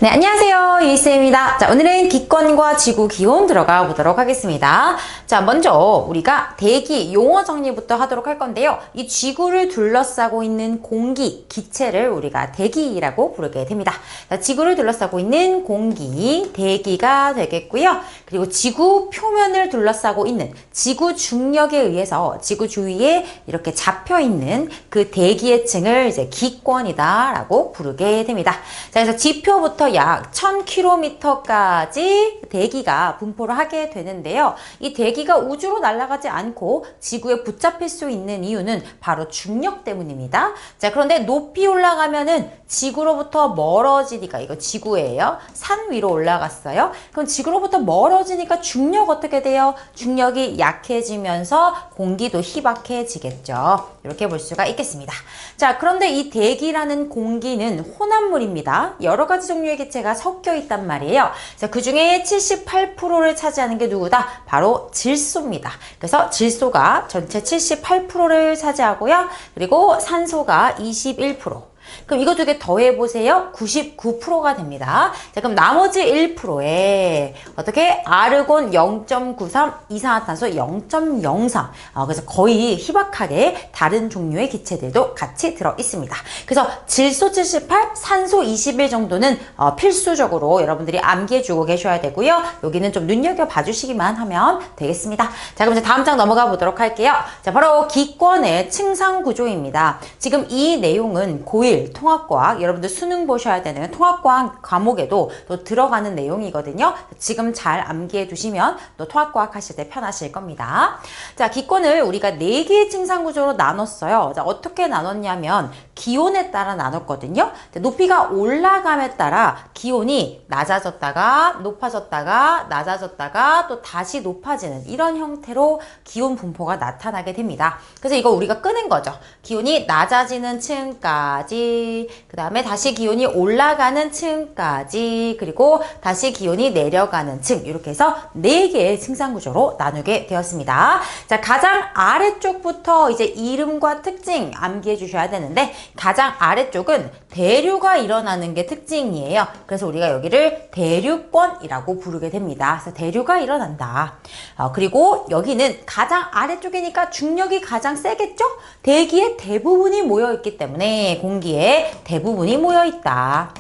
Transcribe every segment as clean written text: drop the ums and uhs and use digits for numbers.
네, 안녕하세요. 유이쌤입니다. 자, 오늘은 기권과 지구 기온 들어가 보도록 하겠습니다. 자, 먼저 우리가 대기 용어 정리부터 하도록 할 건데요. 이 지구를 둘러싸고 있는 공기, 기체를 우리가 대기라고 부르게 됩니다. 자, 지구를 둘러싸고 있는 공기, 대기가 되겠고요. 그리고 지구 표면을 둘러싸고 있는 지구 중력에 의해서 지구 주위에 이렇게 잡혀 있는 그 대기의 층을 이제 기권이다라고 부르게 됩니다. 자, 그래서 지표부터 약 1000km까지 대기가 분포를 하게 되는데요. 이 대기가 우주로 날아가지 않고 지구에 붙잡힐 수 있는 이유는 바로 중력 때문입니다. 자, 그런데 높이 올라가면은 지구로부터 멀어지니까, 이거 지구예요. 산 위로 올라갔어요. 그럼 지구로부터 멀어지니까 중력 어떻게 돼요? 중력이 약해지면서 공기도 희박해지겠죠. 이렇게 볼 수가 있겠습니다. 자, 그런데 이 대기라는 공기는 혼합물입니다. 여러 가지 종류의 기체가 섞여 있단 말이에요. 자, 그 중에 78%를 차지하는 게 누구다? 바로 질소입니다. 그래서 질소가 전체 78%를 차지하고요. 그리고 산소가 21%. 그럼 이거 두 개 더해보세요. 99%가 됩니다. 자, 그럼 나머지 1%에 어떻게? 아르곤 0.93, 이산화탄소 0.03. 그래서 거의 희박하게 다른 종류의 기체들도 같이 들어있습니다. 그래서 질소 78, 산소 21 정도는 필수적으로 여러분들이 암기해주고 계셔야 되고요. 여기는 좀 눈여겨봐 주시기만 하면 되겠습니다. 자, 그럼 이제 다음 장 넘어가 보도록 할게요. 자, 바로 기권의 층상 구조입니다. 지금 이 내용은 고1 통합과학, 여러분들 수능 보셔야 되는 통합과학 과목에도 또 들어가는 내용이거든요. 지금 잘 암기해 두시면 또 통합과학 하실 때 편하실 겁니다. 자, 기권을 우리가 4개의 층상 구조로 나눴어요. 자, 어떻게 나눴냐면 기온에 따라 나눴거든요. 높이가 올라감에 따라 기온이 낮아졌다가 높아졌다가 낮아졌다가 또 다시 높아지는 이런 형태로 기온 분포가 나타나게 됩니다. 그래서 이거 우리가 끄는 거죠. 기온이 낮아지는 층까지, 그 다음에 다시 기온이 올라가는 층까지, 그리고 다시 기온이 내려가는 층, 이렇게 해서 4개의 층상 구조로 나누게 되었습니다. 자, 가장 아래쪽부터 이제 이름과 특징 암기해 주셔야 되는데, 가장 아래쪽은 대류가 일어나는 게 특징이에요. 그래서 우리가 여기를 대류권이라고 부르게 됩니다. 그래서 대류가 일어난다. 그리고 여기는 가장 아래쪽이니까 중력이 가장 세겠죠? 대기의 대부분이 모여있기 때문에 공기에 대부분이 모여있다.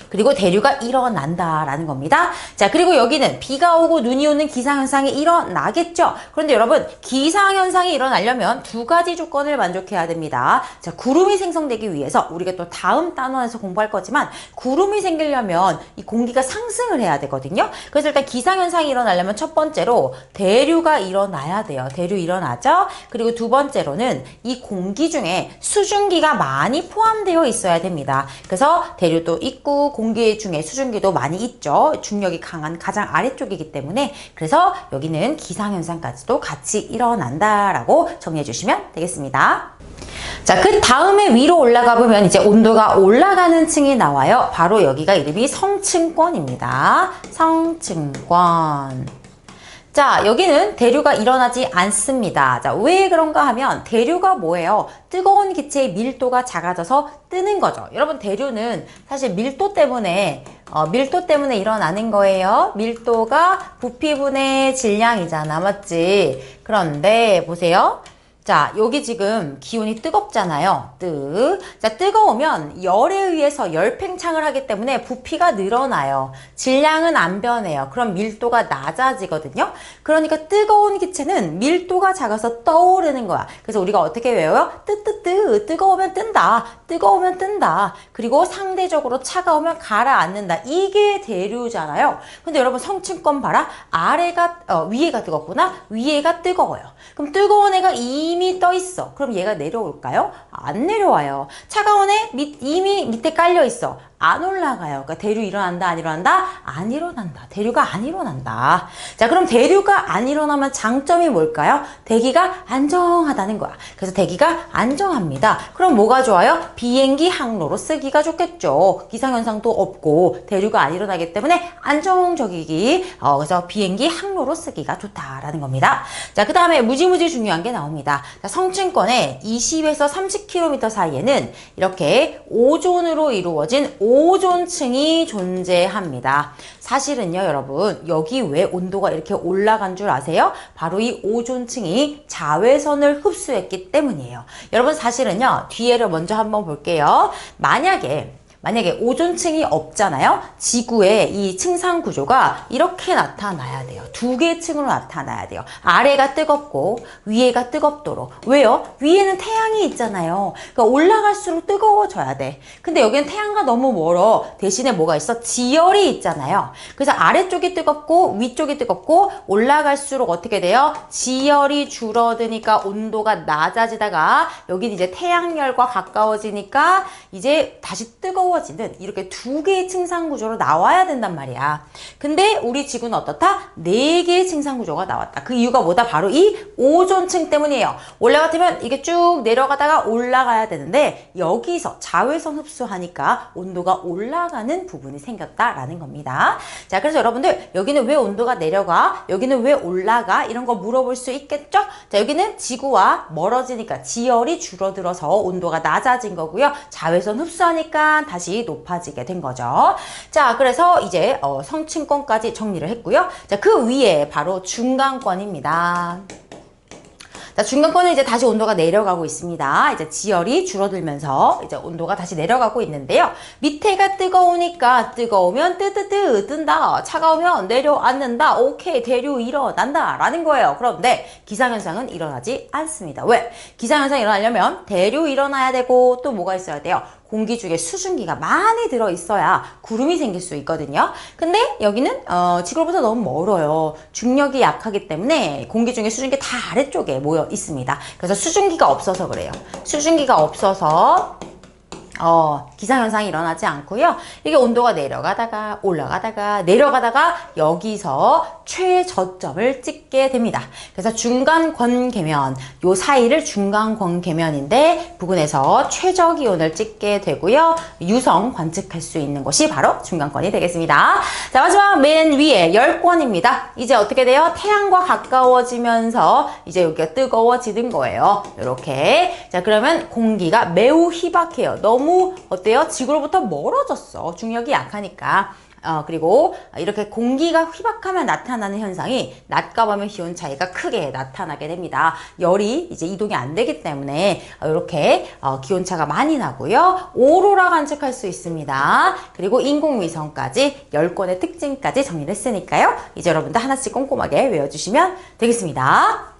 그리고 대류가 일어난다라는 겁니다. 자, 그리고 여기는 비가 오고 눈이 오는 기상현상이 일어나겠죠. 그런데 여러분, 기상현상이 일어나려면 2가지 조건을 만족해야 됩니다. 자, 구름이 생성되기 위해서 우리가 또 다음 단원에서 공부할 거지만 구름이 생기려면 이 공기가 상승을 해야 되거든요. 그래서 일단 기상현상이 일어나려면 첫 번째로 대류가 일어나야 돼요. 대류 일어나죠. 그리고 두 번째로는 이 공기 중에 수증기가 많이 포함되어 있어야 됩니다. 그래서 대류도 있고 공기 중에 수증기도 많이 있죠. 중력이 강한 가장 아래쪽이기 때문에. 그래서 여기는 기상현상까지도 같이 일어난다라고 정리해 주시면 되겠습니다. 자, 그 다음에 위로 올라가 보면 이제 온도가 올라가는 층이 나와요. 바로 여기가 이름이 성층권입니다. 성층권. 자, 여기는 대류가 일어나지 않습니다. 자, 왜 그런가 하면 대류가 뭐예요? 뜨거운 기체의 밀도가 작아져서 뜨는 거죠. 여러분, 대류는 사실 밀도 때문에 일어나는 거예요. 밀도가 부피분의 질량이잖아, 맞지? 그런데 보세요. 자, 여기 지금 기온이 뜨겁잖아요. 자, 뜨거우면 열에 의해서 열팽창을 하기 때문에 부피가 늘어나요. 질량은 안 변해요. 그럼 밀도가 낮아지거든요. 그러니까 뜨거운 기체는 밀도가 작아서 떠오르는 거야. 그래서 우리가 어떻게 외워요? 뜨거우면 뜬다. 뜨거우면 뜬다. 그리고 상대적으로 차가우면 가라앉는다. 이게 대류잖아요. 근데 여러분, 성층권 봐라. 위에가 뜨겁구나. 위에가 뜨거워요. 그럼 뜨거운 애가 이미 떠 있어. 그럼 얘가 내려올까요? 안 내려와요. 차가운 애 이미 밑에 깔려 있어. 안 올라가요. 그러니까 대류 일어난다, 안 일어난다? 안 일어난다. 대류가 안 일어난다. 자, 그럼 대류가 안 일어나면 장점이 뭘까요? 대기가 안정하다는 거야. 그래서 대기가 안정합니다. 그럼 뭐가 좋아요? 비행기 항로로 쓰기가 좋겠죠. 기상현상도 없고 대류가 안 일어나기 때문에 안정적이기. 그래서 비행기 항로로 쓰기가 좋다라는 겁니다. 자, 그 다음에 무지무지 중요한 게 나옵니다. 자, 성층권의 20에서 30km 사이에는 이렇게 오존으로 이루어진 오존층이 존재합니다. 사실은요, 여러분, 여기 왜 온도가 이렇게 올라간 줄 아세요? 바로 이 오존층이 자외선을 흡수했기 때문이에요. 여러분, 사실은요, 뒤에를 먼저 한번 볼게요. 만약에 오존층이 없잖아요. 지구의 이 층상 구조가 이렇게 나타나야 돼요. 두 개의 층으로 나타나야 돼요. 아래가 뜨겁고 위에가 뜨겁도록. 왜요? 위에는 태양이 있잖아요. 그러니까 올라갈수록 뜨거워져야 돼. 근데 여기는 태양과 너무 멀어. 대신에 뭐가 있어? 지열이 있잖아요. 그래서 아래쪽이 뜨겁고 위쪽이 뜨겁고 올라갈수록 어떻게 돼요? 지열이 줄어드니까 온도가 낮아지다가 여기는 이제 태양열과 가까워지니까 이제 다시 뜨거워지는 이렇게 두 개의 층상 구조로 나와야 된단 말이야. 근데 우리 지구는 어떻다? 네 개의 층상 구조가 나왔다. 그 이유가 뭐다? 바로 이 오존층 때문이에요. 원래 같으면 이게 쭉 내려가다가 올라가야 되는데 여기서 자외선 흡수하니까 온도가 올라가는 부분이 생겼다라는 겁니다. 자, 그래서 여러분들 여기는 왜 온도가 내려가? 여기는 왜 올라가? 이런 거 물어볼 수 있겠죠? 자, 여기는 지구와 멀어지니까 지열이 줄어들어서 온도가 낮아진 거고요. 자외선 흡수하니까 다시 높아지게 된 거죠. 자, 그래서 이제 성층권까지 정리를 했고요. 자, 그 위에 바로 중간권입니다. 자, 중간권은 이제 다시 온도가 내려가고 있습니다. 이제 지열이 줄어들면서 이제 온도가 다시 내려가고 있는데요. 밑에가 뜨거우니까 뜨거우면 뜬다. 차가우면 내려앉는다. 오케이, 대류 일어난다. 라는 거예요. 그런데 기상현상은 일어나지 않습니다. 왜? 기상현상이 일어나려면 대류 일어나야 되고 또 뭐가 있어야 돼요? 공기 중에 수증기가 많이 들어있어야 구름이 생길 수 있거든요. 근데 여기는 지구로부터 너무 멀어요. 중력이 약하기 때문에 공기 중에 수증기 다 아래쪽에 모여 있습니다. 그래서 수증기가 없어서 그래요. 수증기가 없어서 기상현상이 일어나지 않고요. 이게 온도가 내려가다가 올라가다가 내려가다가 여기서 최저점을 찍게 됩니다. 그래서 중간권계면, 요 사이를 중간권계면인데 부근에서 최저기온을 찍게 되고요. 유성 관측할 수 있는 곳이 바로 중간권이 되겠습니다. 자, 마지막 맨 위에 열권입니다. 이제 어떻게 돼요? 태양과 가까워지면서 이제 여기가 뜨거워지는 거예요. 이렇게. 자, 그러면 공기가 매우 희박해요. 너무 어때요? 지구로부터 멀어졌어. 중력이 약하니까. 그리고 이렇게 공기가 휘박하면 나타나는 현상이 낮과 밤의 기온 차이가 크게 나타나게 됩니다. 열이 이제 이동이 안 되기 때문에 이렇게 기온차가 많이 나고요. 오로라 관측할 수 있습니다. 그리고 인공위성까지 10권의 특징까지 정리를 했으니까요. 이제 여러분들 하나씩 꼼꼼하게 외워주시면 되겠습니다.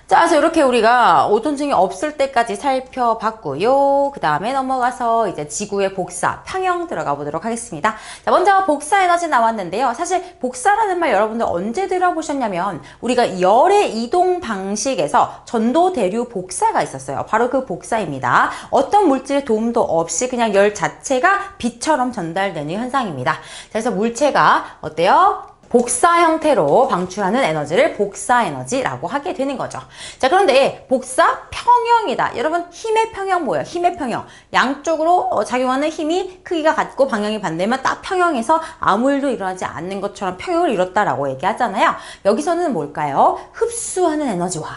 자, 그래서 이렇게 우리가 오존층이 없을 때까지 살펴봤고요. 그 다음에 넘어가서 이제 지구의 복사, 평형 들어가 보도록 하겠습니다. 자, 먼저 복사 에너지 나왔는데요. 사실 복사라는 말 여러분들 언제 들어보셨냐면 우리가 열의 이동 방식에서 전도 대류 복사가 있었어요. 바로 그 복사입니다. 어떤 물질의 도움도 없이 그냥 열 자체가 빛처럼 전달되는 현상입니다. 자, 그래서 물체가 어때요? 복사 형태로 방출하는 에너지를 복사 에너지라고 하게 되는 거죠. 자, 그런데 복사 평형이다. 여러분, 힘의 평형 뭐예요? 힘의 평형. 양쪽으로 작용하는 힘이 크기가 같고 방향이 반대면 딱 평형해서 아무 일도 일어나지 않는 것처럼 평형을 이뤘다라고 얘기하잖아요. 여기서는 뭘까요? 흡수하는 에너지와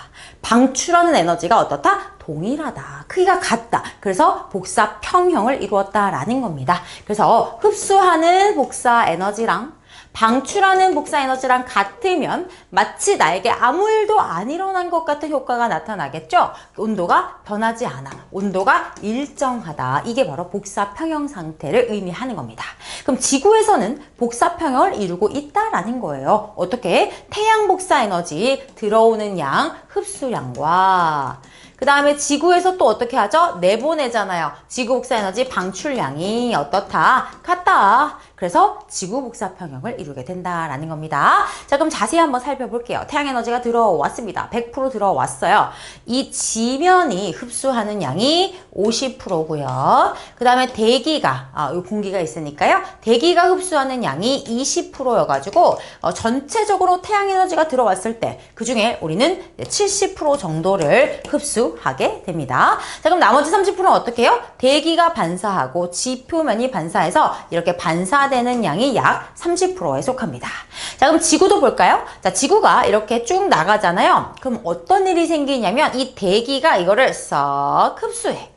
방출하는 에너지가 어떻다? 동일하다. 크기가 같다. 그래서 복사 평형을 이루었다라는 겁니다. 그래서 흡수하는 복사 에너지랑 방출하는 복사 에너지랑 같으면 마치 나에게 아무 일도 안 일어난 것 같은 효과가 나타나겠죠? 온도가 변하지 않아. 온도가 일정하다. 이게 바로 복사 평형 상태를 의미하는 겁니다. 그럼 지구에서는 복사 평형을 이루고 있다라는 거예요. 어떻게? 태양 복사 에너지 들어오는 양, 흡수량과 그 다음에 지구에서 또 어떻게 하죠? 내보내잖아요. 지구 복사 에너지 방출량이 어떻다? 같다. 그래서 지구 복사 평형을 이루게 된다라는 겁니다. 자, 그럼 자세히 한번 살펴볼게요. 태양 에너지가 들어왔습니다. 100% 들어왔어요. 이 지면이 흡수하는 양이 50%고요. 그 다음에 대기가, 공기가 있으니까요. 대기가 흡수하는 양이 20%여가지고 전체적으로 태양 에너지가 들어왔을 때 그 중에 우리는 70% 정도를 흡수하게 됩니다. 자, 그럼 나머지 30%는 어떻게 해요? 대기가 반사하고 지표면이 반사해서 이렇게 반사되는 양이 약 30%에 속합니다. 자, 그럼 지구도 볼까요? 자, 지구가 이렇게 쭉 나가잖아요. 그럼 어떤 일이 생기냐면 이 대기가 이거를 싹 흡수해.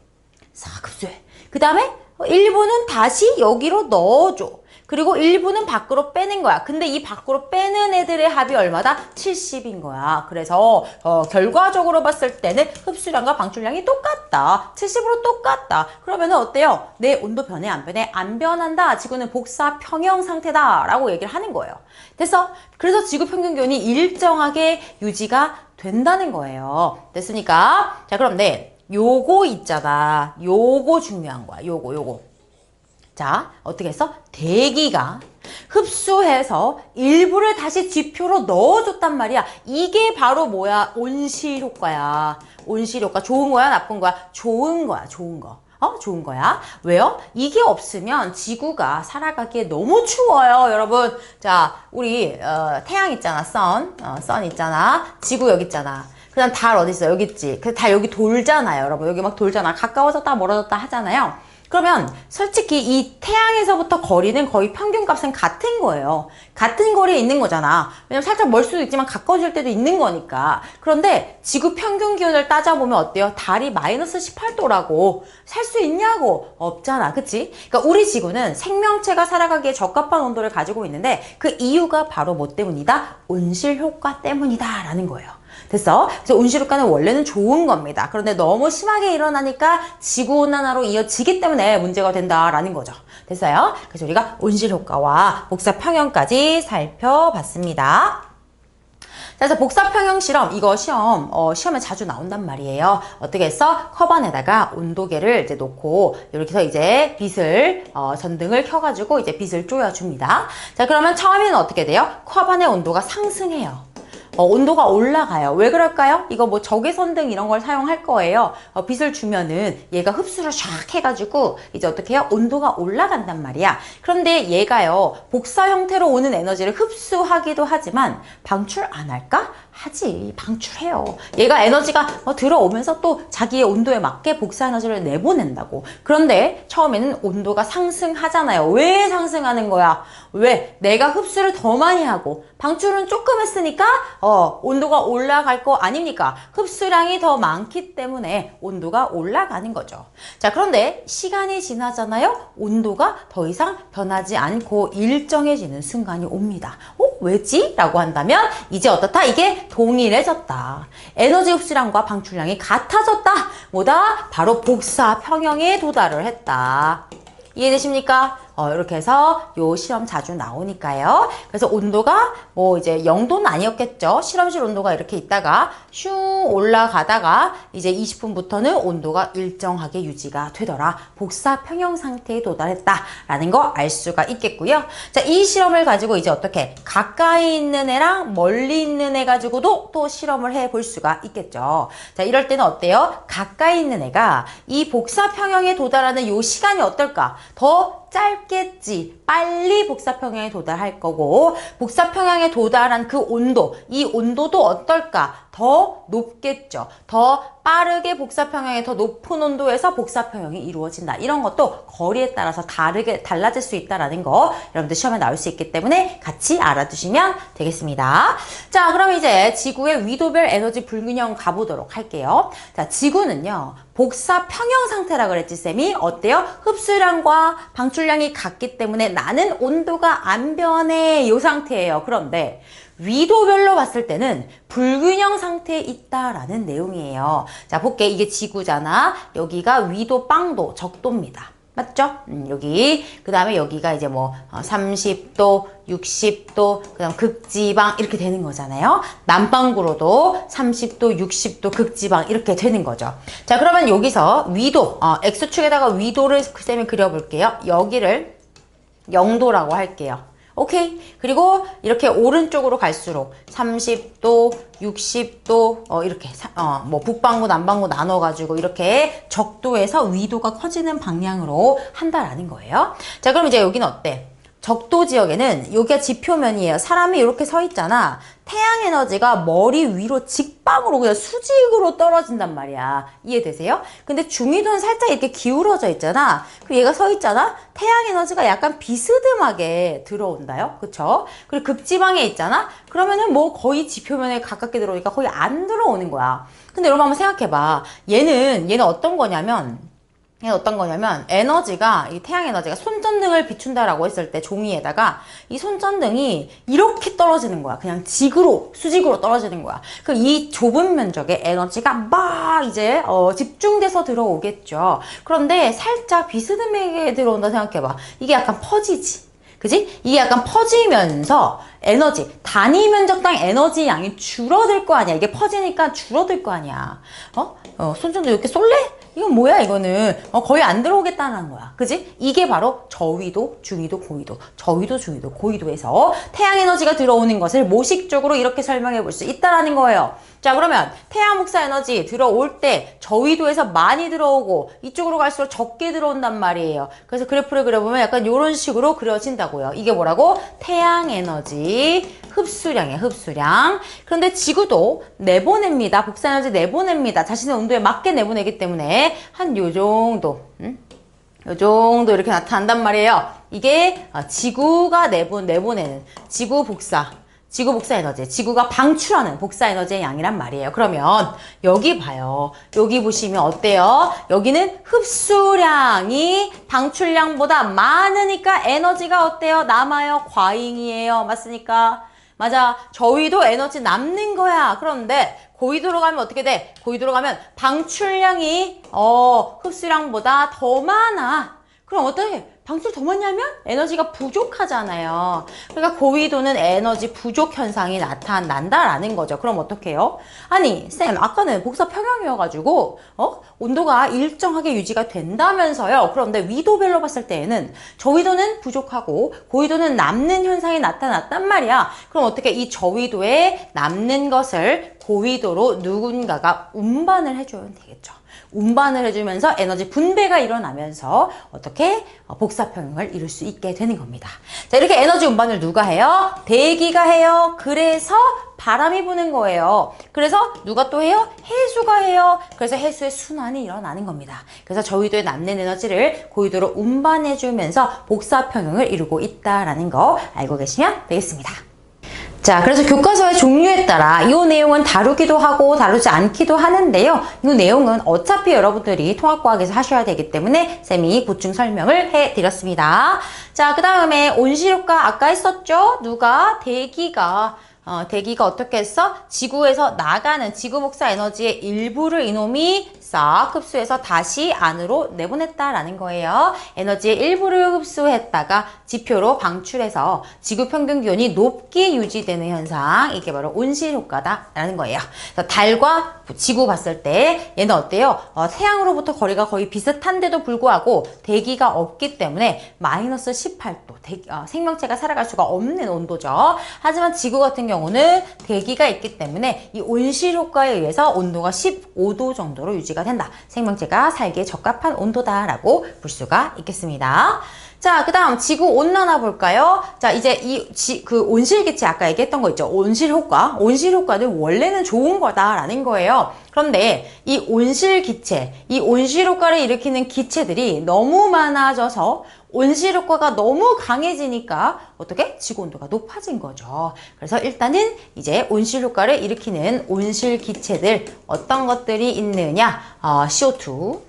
그 다음에 일부는 다시 여기로 넣어줘. 그리고 일부는 밖으로 빼는 거야. 근데 이 밖으로 빼는 애들의 합이 얼마다? 70인 거야. 그래서 결과적으로 봤을 때는 흡수량과 방출량이 똑같다. 70으로 똑같다. 그러면은 어때요? 내 온도 변해 안 변해? 안 변한다. 지구는 복사 평형 상태다. 라고 얘기를 하는 거예요. 됐어? 그래서 지구 평균 기온이 일정하게 유지가 된다는 거예요. 됐으니까 자 그럼 네 요거 있잖아. 요거 중요한 거야. 요거. 자, 어떻게 했어? 대기가 흡수해서 일부를 다시 지표로 넣어줬단 말이야. 이게 바로 뭐야? 온실 효과야. 온실 효과. 좋은 거야? 나쁜 거야? 좋은 거야. 좋은 거. 좋은 거야. 왜요? 이게 없으면 지구가 살아가기에 너무 추워요, 여러분. 자, 우리 태양 있잖아, 선 있잖아. 지구 여기 있잖아. 그다음 달 어디 있어? 여기 있지. 달 여기 돌잖아요, 여러분. 여기 막 돌잖아. 가까워졌다 멀어졌다 하잖아요. 그러면 솔직히 이 태양에서부터 거리는 거의 평균값은 같은 거예요. 같은 거리에 있는 거잖아. 왜냐면 살짝 멀 수도 있지만 가까워질 때도 있는 거니까. 그런데 지구 평균 기온을 따져보면 어때요? 달이 마이너스 18도라고 살 수 있냐고? 없잖아. 그치? 그러니까 우리 지구는 생명체가 살아가기에 적합한 온도를 가지고 있는데 그 이유가 바로 뭐 때문이다? 온실 효과 때문이다 라는 거예요. 됐어? 그래서 온실효과는 원래는 좋은 겁니다. 그런데 너무 심하게 일어나니까 지구온난화로 이어지기 때문에 문제가 된다라는 거죠. 됐어요? 그래서 우리가 온실효과와 복사평형까지 살펴봤습니다. 자, 그래서 복사평형 실험, 이거 시험에 자주 나온단 말이에요. 어떻게 했어? 컵안에다가 온도계를 이제 놓고, 이렇게 해서 이제 빛을, 전등을 켜가지고 이제 빛을 쪼여줍니다. 자, 그러면 처음에는 어떻게 돼요? 컵안의 온도가 상승해요. 온도가 올라가요. 왜 그럴까요? 이거 뭐 적외선등 이런 걸 사용할 거예요. 빛을 주면은 얘가 흡수를 샥 해가지고 이제 어떻게 해요? 온도가 올라간단 말이야. 그런데 얘가요, 복사 형태로 오는 에너지를 흡수하기도 하지만 방출 안 할까? 하지. 방출해요. 얘가 에너지가 들어오면서 또 자기의 온도에 맞게 복사 에너지를 내보낸다고. 그런데 처음에는 온도가 상승하잖아요. 왜 상승하는 거야? 왜? 내가 흡수를 더 많이 하고 방출은 조금 했으니까 온도가 올라갈 거 아닙니까? 흡수량이 더 많기 때문에 온도가 올라가는 거죠. 자, 그런데 시간이 지나잖아요. 온도가 더 이상 변하지 않고 일정해지는 순간이 옵니다. 왜지? 라고 한다면 이제 어떻다? 이게 동일해졌다. 에너지 흡수량과 방출량이 같아졌다. 뭐다? 바로 복사 평형에 도달을 했다. 이해되십니까? 이렇게 해서 요 실험 자주 나오니까요. 그래서 온도가 뭐 이제 0도는 아니었겠죠. 실험실 온도가 이렇게 있다가 슝 올라가다가 이제 20분부터는 온도가 일정하게 유지가 되더라. 복사 평형 상태에 도달했다라는 거 알 수가 있겠고요. 자, 이 실험을 가지고 이제 어떻게 가까이 있는 애랑 멀리 있는 애 가지고도 또 실험을 해볼 수가 있겠죠. 자, 이럴 때는 어때요? 가까이 있는 애가 이 복사 평형에 도달하는 요 시간이 어떨까? 더 짧겠지. 빨리 복사평형에 도달할 거고 복사평형에 도달한 그 온도, 이 온도도 어떨까? 더 높겠죠. 더 빠르게 복사평형에 더 높은 온도에서 복사평형이 이루어진다. 이런 것도 거리에 따라서 달라질 수 있다라는 거 여러분들 시험에 나올 수 있기 때문에 같이 알아두시면 되겠습니다. 자, 그럼 이제 지구의 위도별 에너지 불균형 가보도록 할게요. 자, 지구는요. 복사 평형 상태라 그랬지 쌤이. 어때요? 흡수량과 방출량이 같기 때문에 나는 온도가 안 변해 이 상태예요. 그런데 위도별로 봤을 때는 불균형 상태에 있다라는 내용이에요. 자, 볼게. 이게 지구잖아. 여기가 위도 빵도 적도입니다. 맞죠? 여기. 그 다음에 여기가 이제 뭐 30도, 60도, 그 다음 극지방 이렇게 되는 거잖아요. 남반구로도 30도, 60도 극지방 이렇게 되는 거죠. 자, 그러면 여기서 위도, X축에다가 위도를 쌤이 그려볼게요. 여기를 0도라고 할게요. 오케이. 그리고 이렇게 오른쪽으로 갈수록 30도, 60도, 이렇게, 뭐, 북반구, 남반구 나눠가지고 이렇게 적도에서 위도가 커지는 방향으로 한다라는 거예요. 자, 그럼 이제 여기는 어때? 적도 지역에는 여기가 지표면이에요. 사람이 이렇게 서 있잖아. 태양 에너지가 머리 위로 직방으로 그냥 수직으로 떨어진단 말이야. 이해되세요? 근데 중위도는 살짝 이렇게 기울어져 있잖아. 그리고 얘가 서 있잖아. 태양 에너지가 약간 비스듬하게 들어온다요. 그쵸? 그리고 극지방에 있잖아. 그러면은 뭐 거의 지표면에 가깝게 들어오니까 거의 안 들어오는 거야. 근데 여러분 한번 생각해봐. 얘는 어떤 거냐면 이게 어떤 거냐면 에너지가 이 태양 에너지가 손전등을 비춘다라고 했을 때 종이에다가 이 손전등이 이렇게 떨어지는 거야. 그냥 지구로 수직으로 떨어지는 거야. 그 이 좁은 면적에 에너지가 막 이제 집중돼서 들어오겠죠. 그런데 살짝 비스듬하게 들어온다 생각해봐. 이게 약간 퍼지지. 그지? 이게 약간 퍼지면서 에너지, 단위 면적당 에너지 양이 줄어들 거 아니야. 이게 퍼지니까 줄어들 거 아니야. 손전등 이렇게 쏠래? 이건 뭐야, 이거는. 거의 안 들어오겠다는 거야. 그지? 이게 바로 저위도, 중위도, 고위도. 저위도, 중위도, 고위도에서 태양 에너지가 들어오는 것을 모식적으로 이렇게 설명해 볼 수 있다라는 거예요. 자, 그러면 태양 복사 에너지 들어올 때 저위도에서 많이 들어오고 이쪽으로 갈수록 적게 들어온단 말이에요. 그래서 그래프를 그려보면 약간 이런 식으로 그려진다고요. 이게 뭐라고? 태양 에너지 흡수량이에요. 흡수량. 그런데 지구도 내보냅니다. 복사 에너지 내보냅니다. 자신의 온도에 맞게 내보내기 때문에 한 요 정도 요 정도 이렇게 나타난단 말이에요. 이게 지구가 내보내는 지구 복사 에너지, 지구가 방출하는 복사 에너지의 양이란 말이에요. 그러면 여기 봐요. 여기 보시면 어때요? 여기는 흡수량이 방출량보다 많으니까 에너지가 어때요? 남아요? 과잉이에요. 맞습니까? 맞아. 저위도 에너지 남는 거야. 그런데 고위도로 가면 어떻게 돼? 고위도로 가면 방출량이 흡수량보다 더 많아. 그럼 어떻게? 방출 더 많냐면 에너지가 부족하잖아요. 그러니까 고위도는 에너지 부족 현상이 나타난다라는 거죠. 그럼 어떻게 해요? 아니 쌤 아까는 복사 평형이어가지고 온도가 일정하게 유지가 된다면서요. 그런데 위도별로 봤을 때에는 저위도는 부족하고 고위도는 남는 현상이 나타났단 말이야. 그럼 어떻게 이 저위도에 남는 것을 고위도로 누군가가 운반을 해줘야 되겠죠. 운반을 해주면서 에너지 분배가 일어나면서 어떻게 복사평형을 이룰 수 있게 되는 겁니다. 자, 이렇게 에너지 운반을 누가 해요? 대기가 해요. 그래서 바람이 부는 거예요. 그래서 누가 또 해요? 해수가 해요. 그래서 해수의 순환이 일어나는 겁니다. 그래서 저위도에 남는 에너지를 고위도로 운반해주면서 복사평형을 이루고 있다라는 거 알고 계시면 되겠습니다. 자, 그래서 교과서의 종류에 따라 이 내용은 다루기도 하고 다루지 않기도 하는데요. 이 내용은 어차피 여러분들이 통합과학에서 하셔야 되기 때문에 쌤이 보충 설명을 해드렸습니다. 자, 그 다음에 온실효과 아까 했었죠? 누가? 대기가 어떻게 했어? 지구에서 나가는 지구 복사 에너지의 일부를 이놈이 싹 흡수해서 다시 안으로 내보냈다라는 거예요. 에너지의 일부를 흡수했다가 지표로 방출해서 지구 평균 기온이 높게 유지되는 현상, 이게 바로 온실효과다라는 거예요. 그래서 달과 지구 봤을 때 얘는 어때요? 태양으로부터 거리가 거의 비슷한데도 불구하고 대기가 없기 때문에 마이너스 18도, 생명체가 살아갈 수가 없는 온도죠. 하지만 지구 같은 경우는 대기가 있기 때문에 이 온실효과에 의해서 온도가 15도 정도로 유지가 된다. 생명체가 살기에 적합한 온도다라고 볼 수가 있겠습니다. 자, 그 다음 지구온난화 볼까요? 자, 이제 그 온실기체 아까 얘기했던 거 있죠? 온실효과. 온실효과는 원래는 좋은 거다라는 거예요. 그런데 이 온실기체, 이 온실효과를 일으키는 기체들이 너무 많아져서 온실효과가 너무 강해지니까 어떻게? 지구온도가 높아진 거죠. 그래서 일단은 이제 온실효과를 일으키는 온실기체들 어떤 것들이 있느냐? CO2,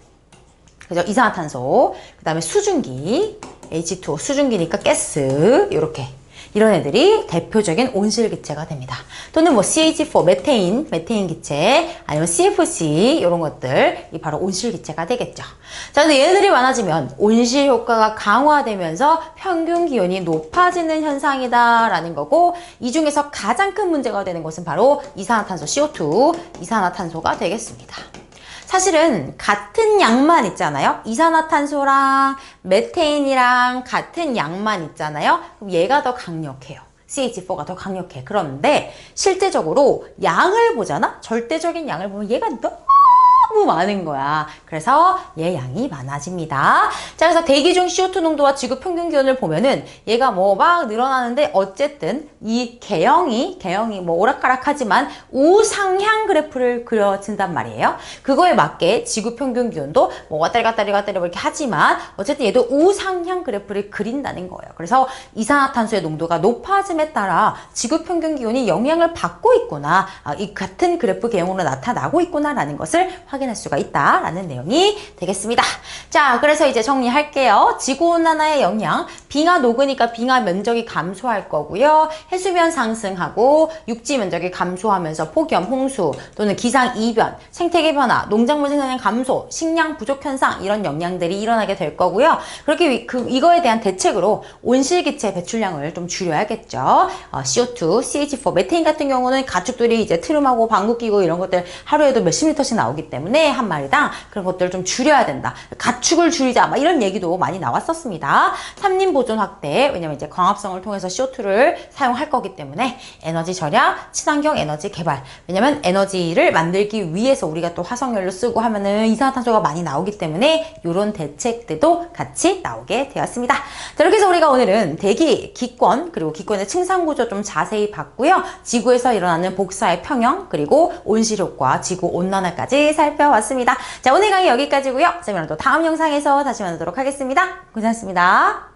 그죠? 이산화탄소, 그 다음에 수증기, H2O, 수증기니까 가스, 요렇게. 이런 애들이 대표적인 온실기체가 됩니다. 또는 뭐 CH4, 메테인 기체, 아니면 CFC, 이런 것들이 바로 온실기체가 되겠죠. 자, 근데 얘네들이 많아지면 온실효과가 강화되면서 평균 기온이 높아지는 현상이다라는 거고, 이 중에서 가장 큰 문제가 되는 것은 바로 이산화탄소, CO2, 이산화탄소가 되겠습니다. 사실은 같은 양만 있잖아요. 이산화탄소랑 메테인이랑 같은 양만 있잖아요. 그럼 얘가 더 강력해요. CH4가 더 강력해. 그런데 실제적으로 양을 보잖아? 절대적인 양을 보면 얘가 너무 많은 거야. 그래서 얘 양이 많아집니다. 자, 그래서 대기 중 CO2 농도와 지구 평균 기온을 보면은 얘가 뭐 막 늘어나는데 어쨌든 이 개형이 뭐 오락가락하지만 우상향 그래프를 그려진단 말이에요. 그거에 맞게 지구 평균 기온도 뭐 왔다리 갔다리 뭐 이렇게 하지만 어쨌든 얘도 우상향 그래프를 그린다는 거예요. 그래서 이산화탄소의 농도가 높아짐에 따라 지구 평균 기온이 영향을 받고 있구나. 이 같은 그래프 개형으로 나타나고 있구나라는 것을 확인 확인할 수가 있다라는 내용이 되겠습니다. 자, 그래서 이제 정리할게요. 지구온난화의 영향, 빙하 녹으니까 빙하 면적이 감소할 거고요. 해수면 상승하고 육지 면적이 감소하면서 폭염, 홍수 또는 기상이변, 생태계 변화, 농작물 생산량 감소, 식량 부족 현상 이런 영향들이 일어나게 될 거고요. 그렇게 이거에 대한 대책으로 온실기체 배출량을 좀 줄여야겠죠. CO2, CH4, 메테인 같은 경우는 가축들이 이제 트름하고 방귀 끼고 이런 것들 하루에도 몇십 리터씩 나오기 때문에 한 마리당 그런 것들을 좀 줄여야 된다. 가축을 줄이자 막 이런 얘기도 많이 나왔었습니다. 삼림 보존 확대, 왜냐면 이제 광합성을 통해서 CO2를 사용할 거기 때문에 에너지 절약, 친환경 에너지 개발. 왜냐면 에너지를 만들기 위해서 우리가 또 화석연료 쓰고 하면은 이산화탄소가 많이 나오기 때문에 이런 대책들도 같이 나오게 되었습니다. 자, 이렇게 해서 우리가 오늘은 대기, 기권, 그리고 기권의 층상구조 좀 자세히 봤고요. 지구에서 일어나는 복사의 평형, 그리고 온실효과, 지구 온난화까지 살펴봤습니다. 자, 오늘 강의 여기까지고요. 저희는 또 다음 영상에서 다시 만나도록 하겠습니다. 고생하셨습니다.